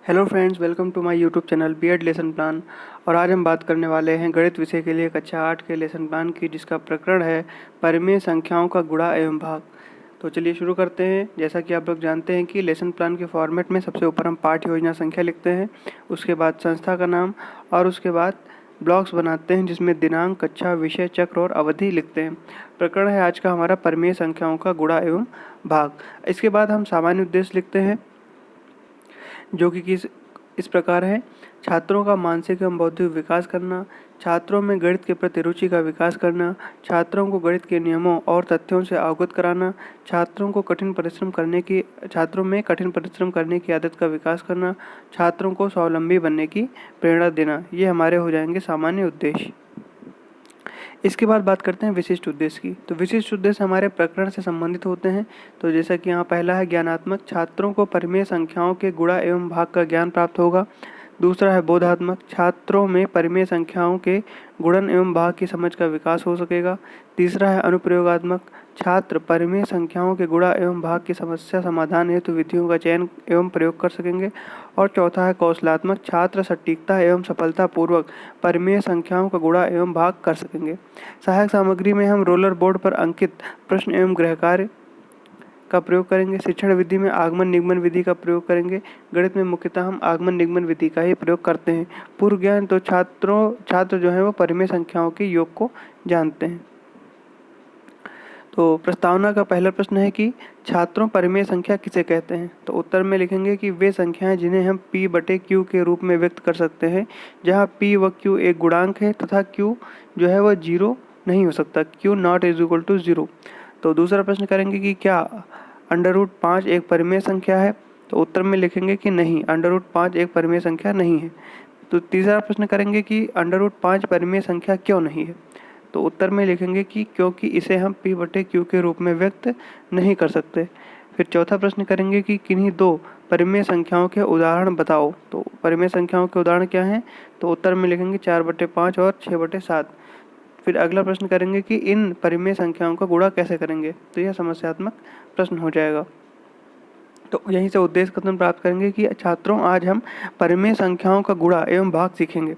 Hello friends, welcome to my YouTube channel BEd lesson plan. और आज हम बात करने वाले हैं गणित विषय के लिए कक्षा 8 के लेसन प्लान की, जिसका प्रकरण है परिमेय संख्याओं का गुणा एवं भाग। तो चलिए शुरू करते हैं। जैसा कि आप लोग जानते हैं कि लेसन प्लान के फॉर्मेट में सबसे ऊपर हम पाठ योजना संख्या लिखते हैं, उसके बाद संस्था का नाम और उसके बाद ब्लॉक्स बनाते हैं जिसमें दिनांक, कक्षा, विषय, चक्र और अवधि लिखते हैं। प्रकरण है आज का हमारा परिमेय संख्याओं का गुणा एवं भाग। इसके बाद हम सामान्य उद्देश्य लिखते हैं जो कि इस प्रकार है। छात्रों का मानसिक एवं बौद्धिक विकास करना, छात्रों में गणित के प्रति रुचि का विकास करना, छात्रों को गणित के नियमों और तथ्यों से अवगत कराना, छात्रों में कठिन परिश्रम करने की आदत का विकास करना, छात्रों को स्वावलंबी बनने की प्रेरणा देना। ये हमारे हो जाएंगे सामान्य उद्देश्य। इसके बाद बात करते हैं विशिष्ट उद्देश्य की। तो विशिष्ट उद्देश्य हमारे प्रकरण से संबंधित होते हैं। तो जैसा कि यहाँ पहला है ज्ञानात्मक, छात्रों को परिमेय संख्याओं के गुणा एवं भाग का ज्ञान प्राप्त होगा। दूसरा है बोधात्मक, छात्रों में परिमेय संख्याओं के गुणन एवं भाग की समझ का विकास हो सकेगा। तीसरा है अनुप्रयोगात्मक, छात्र परिमेय संख्याओं के गुणा एवं भाग की समस्या समाधान हेतु विधियों का चयन एवं प्रयोग कर सकेंगे। और चौथा है कौशलात्मक, छात्र सटीकता एवं सफलतापूर्वक परिमेय संख्याओं का गुणा एवं भाग कर सकेंगे। सहायक सामग्री में हम रोलर बोर्ड पर अंकित प्रश्न एवं गृह कार्य का प्रयोग करेंगे। शिक्षण विधि में आगमन निगमन विधि का प्रयोग करेंगे। गणित में मुख्यतः हम आगमन निगमन विधि का ही प्रयोग करते हैं। पूर्व ज्ञान, तो छात्र जो है वो परिमेय संख्याओं के योग को जानते हैं। तो प्रस्तावना का पहला प्रश्न है कि छात्रों परिमेय संख्या किसे कहते हैं। तो उत्तर में लिखेंगे कि वे संख्याएं जिन्हें हम p/q के रूप में व्यक्त कर सकते हैं, जहां p व q एक गुणांक है तथा q जो है वह 0 नहीं हो सकता, q not is equal to 0। तो दूसरा प्रश्न करेंगे कि क्या √5 एक परिमेय संख्या है। तो उत्तर में लिखेंगे कि नहीं, √5 एक परिमेय संख्या नहीं है। तो तीसरा प्रश्न करेंगे कि √5 परिमेय संख्या क्यों नहीं है। तो उत्तर में लिखेंगे कि क्योंकि इसे हम p/q के रूप में व्यक्त नहीं कर सकते। फिर चौथा प्रश्न करेंगे कि किन्हीं दो परिमेय संख्याओं के उदाहरण बताओ। तो परिमेय संख्याओं के उदाहरण क्या हैं। तो उत्तर में लिखेंगे 4/5 और 6/7। फिर अगला प्रश्न करेंगे कि इन परिमेय संख्याओं का गुणा कैसे करेंगे। तो यह समस्यात्मक प्रश्न हो जाएगा। तो यहीं से उद्देश्य कथन प्राप्त करेंगे कि छात्रों आज हम परिमेय संख्याओं का गुणा एवं भाग सीखेंगे।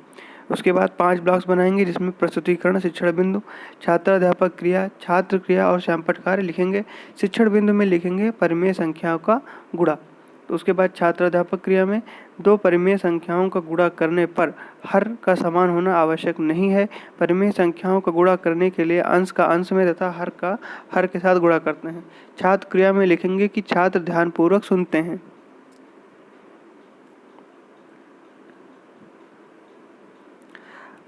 उसके बाद 5 ब्लॉक्स बनाएंगे जिसमें प्रस्तुतिकरण, शिक्षण बिंदु, छात्र अध्यापक क्रिया, छात्र क्रिया और श्यामपट्ट कार्य लिखेंगे। शिक्षण बिंदु में लिखेंगे परिमेय संख्याओं का गुणा। तो उसके बाद छात्र अध्यापक क्रिया में दो परिमेय संख्याओं का गुणा करने पर हर का समान होना आवश्यक नहीं है। परिमेय संख्याओं का गुणा करने के लिए अंश का अंश में तथा हर का हर के साथ गुणा करते हैं। छात्र क्रिया में लिखेंगे कि छात्र ध्यानपूर्वक सुनते हैं।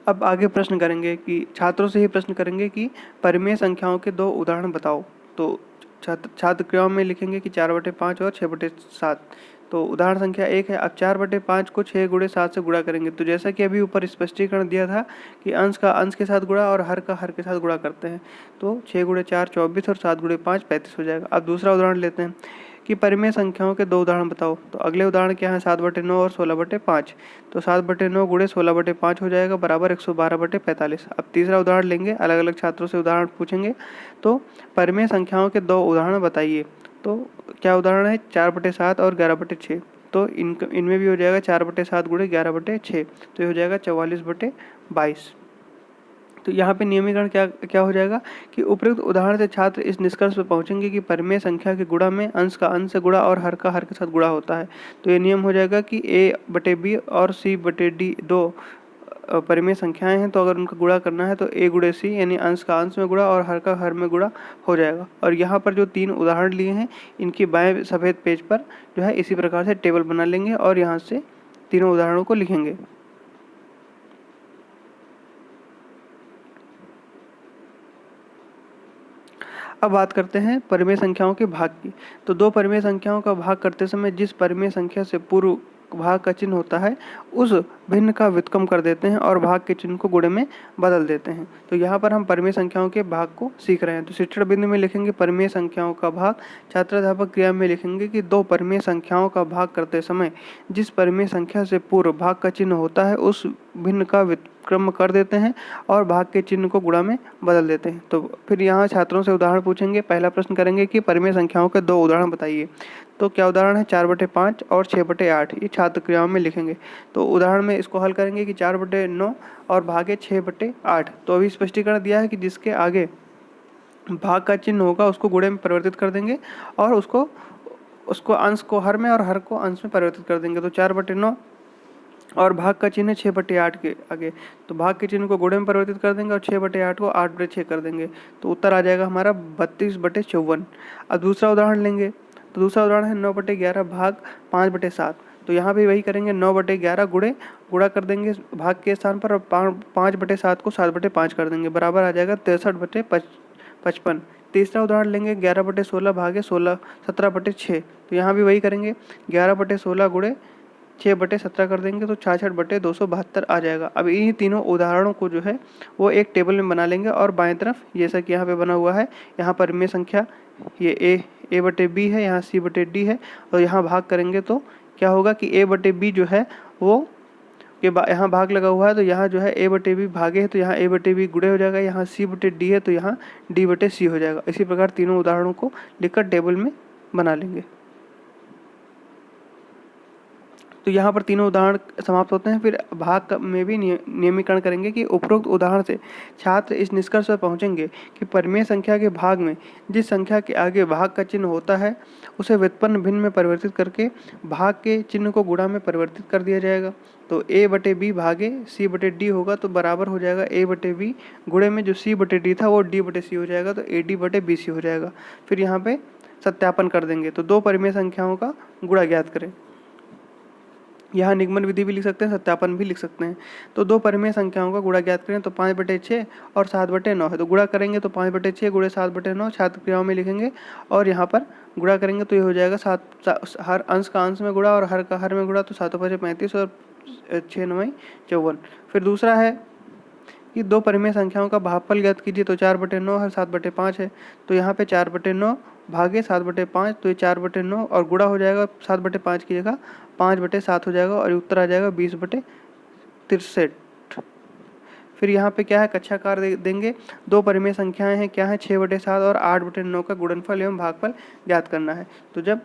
अब आगे प्रश्न करेंगे कि छात्रों से ही प्रश्न करेंगे कि परिमेय संख्याओं के दो उदाहरण बताओ। तो छात्र क्रियाओं में लिखेंगे कि 4/5 और 6/7। तो उदाहरण संख्या 1 है। अब 4/5 को 6 × 7 से गुणा करेंगे। तो जैसा कि अभी ऊपर स्पष्टीकरण दिया था कि अंश का अंश के साथ गुणा और हर का हर के साथ गुणा करते हैं। तो 6 × 4 24 और 7 × 5 35 हो जाएगा। अब दूसरा उदाहरण लेते हैं कि परिमेय संख्याओं के दो उदाहरण बताओ। तो अगले उदाहरण क्या है, 7/9 और 16/5। तो 7/9 × 16/5 हो जाएगा बराबर 112/45। अब तीसरा उदाहरण लेंगे, अलग अलग छात्रों से उदाहरण पूछेंगे। तो परिमेय संख्याओं के दो उदाहरण बताइए। तो क्या उदाहरण है, 4/7 और 11/6। तो इनमें भी हो जाएगा 4/7 × 11/6। तो ये हो जाएगा 44/22। तो यहाँ पे नियमीकरण क्या क्या हो जाएगा कि उपयुक्त उदाहरण से छात्र इस निष्कर्ष पर पहुंचेंगे कि परिमेय संख्या के गुणा में अंश का अंश से गुणा और हर का हर के साथ गुणा होता है। तो ये नियम हो जाएगा कि a/b और c/d दो परिमेय संख्याएं हैं। तो अगर उनका गुणा करना है तो a × c यानी अंश का अंश में गुणा और हर का हर में गुणा हो जाएगा। और यहाँ पर जो 3 उदाहरण लिए हैं इनकी बाएं सफ़ेद पेज पर जो है इसी प्रकार से टेबल बना लेंगे और यहाँ से तीनों उदाहरणों को लिखेंगे। अब बात करते हैं परिमेय संख्याओं के भाग की। तो दो परिमेय संख्याओं का भाग करते समय जिस परिमेय संख्या से पूर्व भाग का चिन्ह होता है उस भिन्न का व्युत्क्रम कर देते हैं और भाग के चिन्ह को गुणे में बदल देते हैं। तो यहाँ पर हम परिमेय संख्याओं के भाग को सीख रहे हैं। तो शिक्षण बिंदु में लिखेंगे परिमेय संख्याओं का भाग। छात्र अध्यापक क्रिया में लिखेंगे कि दो परिमेय संख्याओं का भाग करते समय जिस परिमेय संख्या से पूर्व भाग का चिन्ह होता है उस भिन्न का व्युत्क्रम कर देते हैं और भाग के चिन्ह को गुणा में बदल देते हैं। तो फिर यहाँ छात्रों से उदाहरण पूछेंगे। पहला प्रश्न करेंगे कि परिमेय संख्याओं के दो उदाहरण बताइए। तो क्या उदाहरण है 4/5 और 6/8, ये छात्र क्रियाओं में लिखेंगे। तो उदाहरण में इसको हल करेंगे कि 4/9 और भागे 6/8। तो अभी स्पष्टीकरण दिया है कि जिसके आगे भाग का चिन्ह होगा उसको गुणे में परिवर्तित कर देंगे और उसको उसको अंश को हर में और हर को अंश में परिवर्तित कर देंगे। तो 4/9 और भाग का चिन्ह 6/8 के आगे, तो भाग के चिन्ह को गुणे में परिवर्तित कर देंगे और 6/8 को 8/6 कर देंगे। तो उत्तर आ जाएगा हमारा 32/54। अब दूसरा उदाहरण लेंगे। तो दूसरा उदाहरण है 9/11 भाग 5/7। तो यहाँ भी वही करेंगे, 9/11 गुणा कर देंगे भाग के स्थान पर और 5/7 को 7/5 कर देंगे, बराबर आ जाएगा 63/55। तीसरा उदाहरण लेंगे 11/16 भागे 17/6। तो यहाँ भी वही करेंगे, 11/16 गुणे 6/17 कर देंगे तो 66/272 आ जाएगा। अब इन्हीं तीनों उदाहरणों को जो है वो एक टेबल में बना लेंगे और बाएं तरफ जैसा कि यहाँ पे बना हुआ है, यहाँ पर में संख्या ये a/b है, यहाँ c/d है और यहाँ भाग करेंगे तो क्या होगा कि a/b जो है वो यहाँ भाग लगा हुआ है, तो यहाँ जो है a/b भागे है तो यहाँ a/b गुणे हो जाएगा, यहाँ c/d है तो यहाँ d/c हो जाएगा। इसी प्रकार तीनों उदाहरणों को लिखकर टेबल में बना लेंगे। तो यहाँ पर तीनों उदाहरण समाप्त होते हैं। फिर भाग में भी नियमीकरण करेंगे कि उपरोक्त उदाहरण से छात्र इस निष्कर्ष पर पहुंचेंगे कि परिमेय संख्या के भाग में जिस संख्या के आगे भाग का चिन्ह होता है उसे व्युत्पन्न भिन्न में परिवर्तित करके भाग के चिन्ह को गुणा में परिवर्तित कर दिया जाएगा। तो a/b भागे c/d होगा तो बराबर हो जाएगा a/b गुणे में जो c/d था वो d/c हो जाएगा, तो ad/bc हो जाएगा। फिर यहाँ पे सत्यापन कर देंगे। तो दो परिमेय संख्याओं का गुणा ज्ञात करें। यहाँ निगमन विधि भी लिख सकते हैं, सत्यापन भी लिख सकते हैं। तो दो परिमेय संख्याओं का गुणा ज्ञात करें। तो 5/6 और 7/9 है, तो गुणा करेंगे तो 5/6 गुणे 7/9 छात्र क्रियाओं में लिखेंगे और यहाँ पर गुणा करेंगे तो ये हो जाएगा हर अंश का अंश में गुणा और हर का हर में गुणा, तो 7/5 35 और 6×9 54। फिर दूसरा है कि दो परिमेय संख्याओं का भागफल ज्ञात कीजिए। तो 4/9 और 7/5 है, तो यहाँ पे 4/9 भागे 7/5, तो ये 4/9 और गुणा हो जाएगा 7/5 की जगह 5/7 हो जाएगा और उत्तर आ जाएगा 20/63। फिर यहाँ पे क्या है, कक्षाकार देंगे। दो परिमेय संख्याएं हैं, क्या है 6/7 और 8/9 का गुणनफल एवं भागफल ज्ञात करना है। तो जब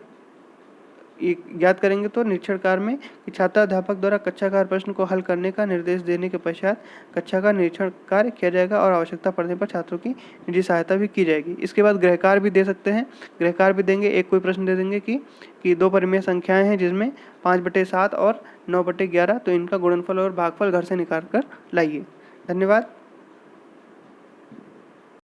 ज्ञात करेंगे तो निरीक्षणकार में कि छात्र अध्यापक द्वारा कक्षाकार प्रश्न को हल करने का निर्देश देने के पश्चात कक्षा का निरीक्षण कार्य किया जाएगा और आवश्यकता पड़ने पर छात्रों की निजी सहायता भी की जाएगी। इसके बाद गृहकार भी दे सकते हैं, गृहकार भी देंगे। एक कोई प्रश्न दे देंगे कि दो परिमेय संख्याएं हैं जिसमें 5/7 और 9/11, तो इनका गुणनफल और भागफल घर से निकाल कर लाइए। धन्यवाद।